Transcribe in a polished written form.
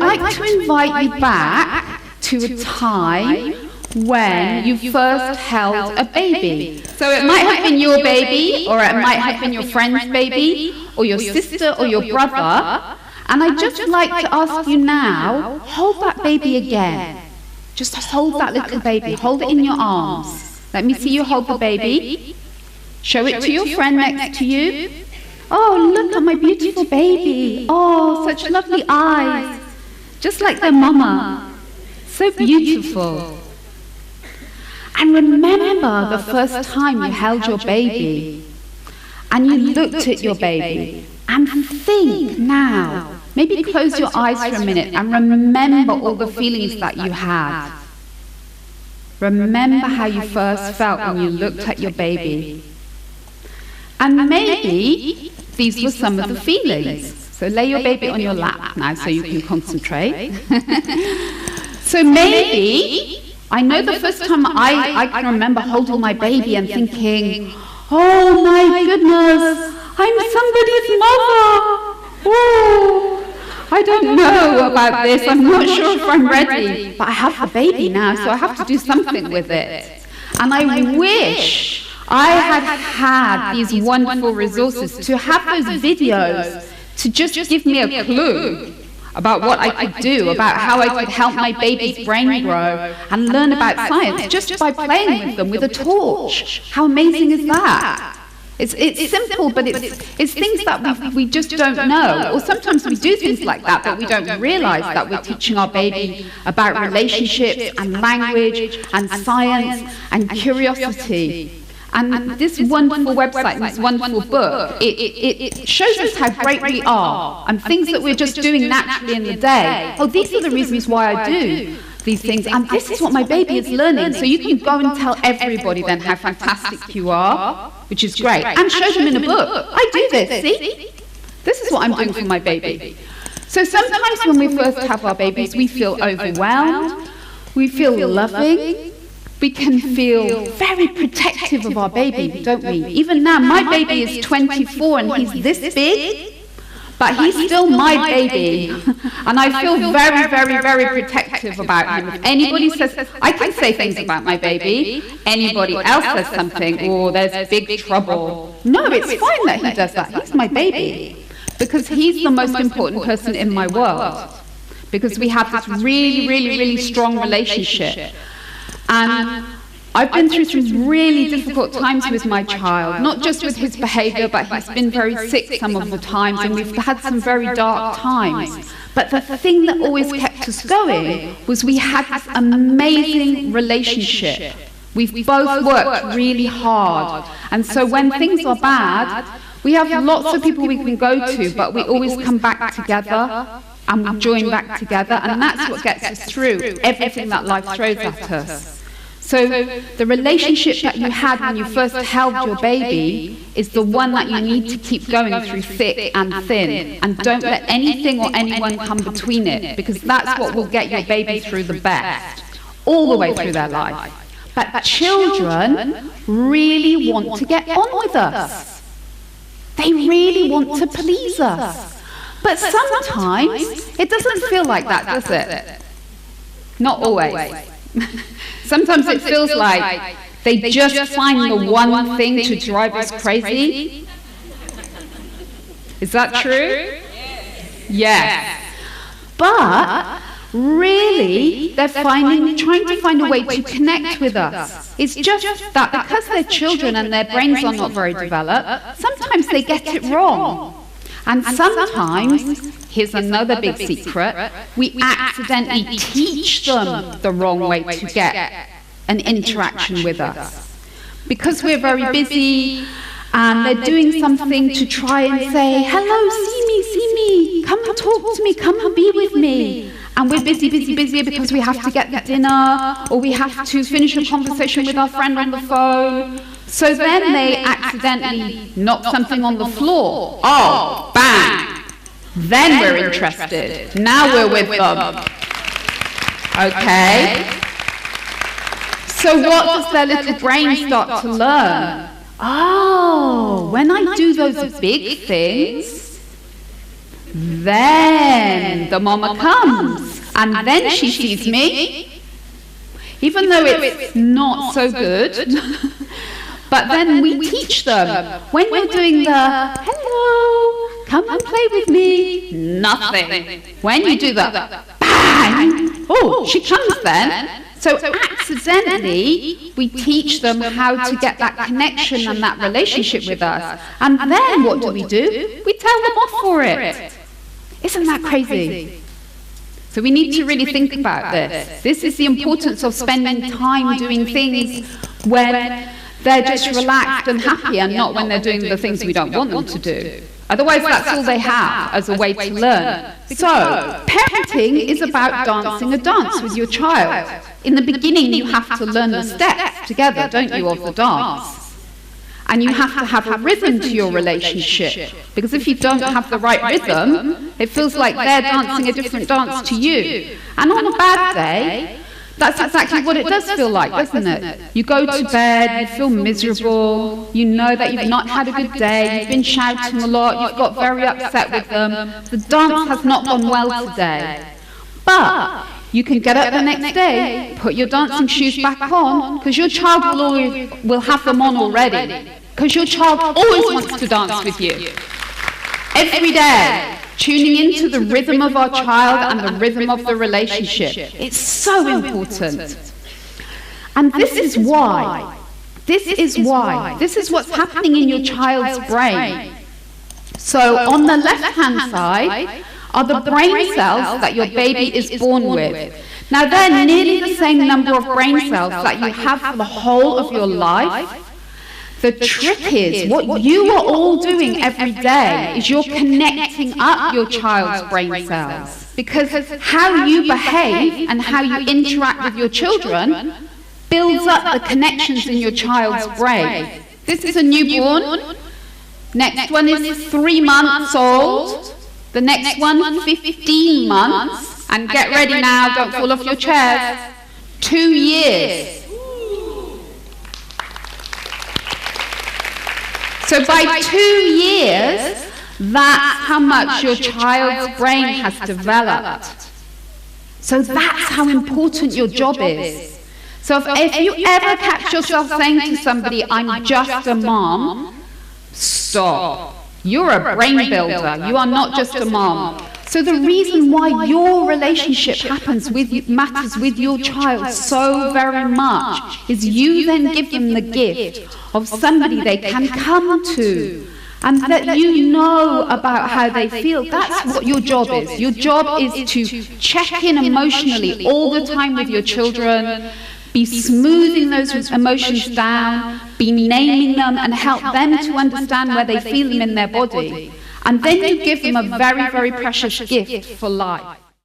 I'd like to invite you back to a time when you first held a baby. So it might have been your baby, or it might have been your friend's baby, or your sister or your brother. And I'd just like to ask you now, hold that baby again. Just hold that little baby, hold it in your arms. Let me see you hold the baby. Show it to your friend next to you. Oh, look at my beautiful baby. Oh, such lovely eyes. Just like their mama. So beautiful. And remember the first time you held your baby and you looked at your baby, and think now, maybe close your eyes for a minute and remember all the feelings that you had. Remember how you first felt when you looked at your baby. And maybe these were some of the feelings. So lay your baby on your lap now so you can concentrate. So maybe, I know the first time I can remember holding my baby and thinking, oh my goodness, I'm somebody's mother. Oh, I don't know about this. I'm not sure if I'm ready. But I have the baby now, so I have to do something with it. And I wish I had these wonderful resources to have those videos to just give me a clue about what I could do, about how I could help my baby's brain grow and learn about science just by playing with them with a torch. How amazing is that? It's simple, but it's things that we just don't know. Or sometimes we do things like that, but we don't realize that we're teaching our baby about relationships and language and science and curiosity. And this wonderful website, this wonderful book, it shows us how great we are and things that we're just doing naturally in the day. Oh, these are the reasons why I do these things, and this is what my baby is learning. So you can go and tell everybody then how fantastic you are, which is great, and show them in a book. I do this, see? This is what I'm doing for my baby. So sometimes when we first have our babies, we feel overwhelmed, we feel loving, we can feel very protective of our baby, don't we? Even now, my baby is 24 and he's this big, but he's still my baby. And I feel very, very, very protective about him. If anybody says, I can say things about my baby, anybody else says something, oh, there's big trouble. No, it's fine that he does that. He's my baby. Because he's the most important person in my world. Because we have this really, really, really strong relationship. And I've been through some really difficult times with my child, not just with his behavior, but he's been very sick some of the times, and we've had some very dark times. But the thing that always kept us going was we had this amazing relationship. We've both worked really hard. And so when things are bad, we have lots of people we can go to, but we always come back together and we join back together, and that's what gets us through everything that life throws at us. So the relationship that you had when you first held your baby is the one that you need to keep going through thick and thin. And don't let anything or anyone come between it, because that's what will get your baby through the best, all the way through their life. But children really want to get on with us. They really want to please us. But sometimes it doesn't feel like that, does it? Not always. Sometimes it feels like they just find the one thing to drive us crazy. Is that true? Yes. But really, they're trying to find a way to connect with us. It's just that because they're children and their brains are not very developed, sometimes they get it wrong. And sometimes, here's another big secret, we accidentally teach them the wrong way to get an interaction with us. Because we're very busy and they're doing something to try and say, hello, see me, come and talk to me, come and be with me. And we're busy because we have to get the dinner, or we have to finish a conversation with our friend on the phone. So then they accidentally knock something on the floor. Oh, bang! Then we're interested. Now we're with them. Okay? So what does their little brain start to learn? Oh, when I do those big things, Then the mama comes, and then she sees me, even though it's not so good. But then we teach them, when you're doing the, hello, come and play with me, nothing. When you do the, bang, oh, she comes then. So accidentally, we teach them how to get that connection and that relationship with us. And then what do? We tell them off for it. Isn't that crazy? So we need to really think about this. This is the importance of spending time doing things when they're just relaxed and happy, and not when they're doing the things we don't want them to do. Otherwise, that's all they have as a way to learn. So, parenting is about dancing a dance with your child. In the beginning, you have to learn the steps together, don't you, of the dance? And you have to have a rhythm to your relationship. Because if you don't have the right rhythm, it feels like they're dancing a different dance to you. And on a bad day, that's exactly what it does feel like, doesn't it? You go to bed, you feel miserable, you know that you've not had a good day, you've been shouting a lot, you've got very upset with them, the dance has not gone well today. But you can get up the next day, put your dancing shoes back on, because your child will have them on already. Because your child always wants to dance with you. Every day. Tuning into the rhythm of our child and the rhythm of the relationship. It's so important. And this is why. This is what's happening in your child's brain. So on the left-hand side are the brain cells that your baby is born with. Now they're nearly the same number of brain cells that you have for the whole of your life. The trick is, what you are all doing every day is you're connecting up your child's brain cells. Because how you behave and how you interact with your children builds up the connections in your child's brain. This is a newborn. Next one is 3 months old. The next one, 15 months. And get ready now, don't fall off your chairs. 2 years. So by 2 years, that's how much your child's brain has developed. So that's how important your job is. So if you ever catch yourself saying to somebody, I'm just a mom, stop. You're a brain builder. You are not just a mom. So the reason why your relationship matters with your child so very much is you then give them the gift of somebody they can come to and that you know about how they feel. That's what your job is. Your job is to check in emotionally all the time with your children, be smoothing those emotions down, be naming them and help them to understand where they feel them in their body. And then you give them a very, very precious gift for life.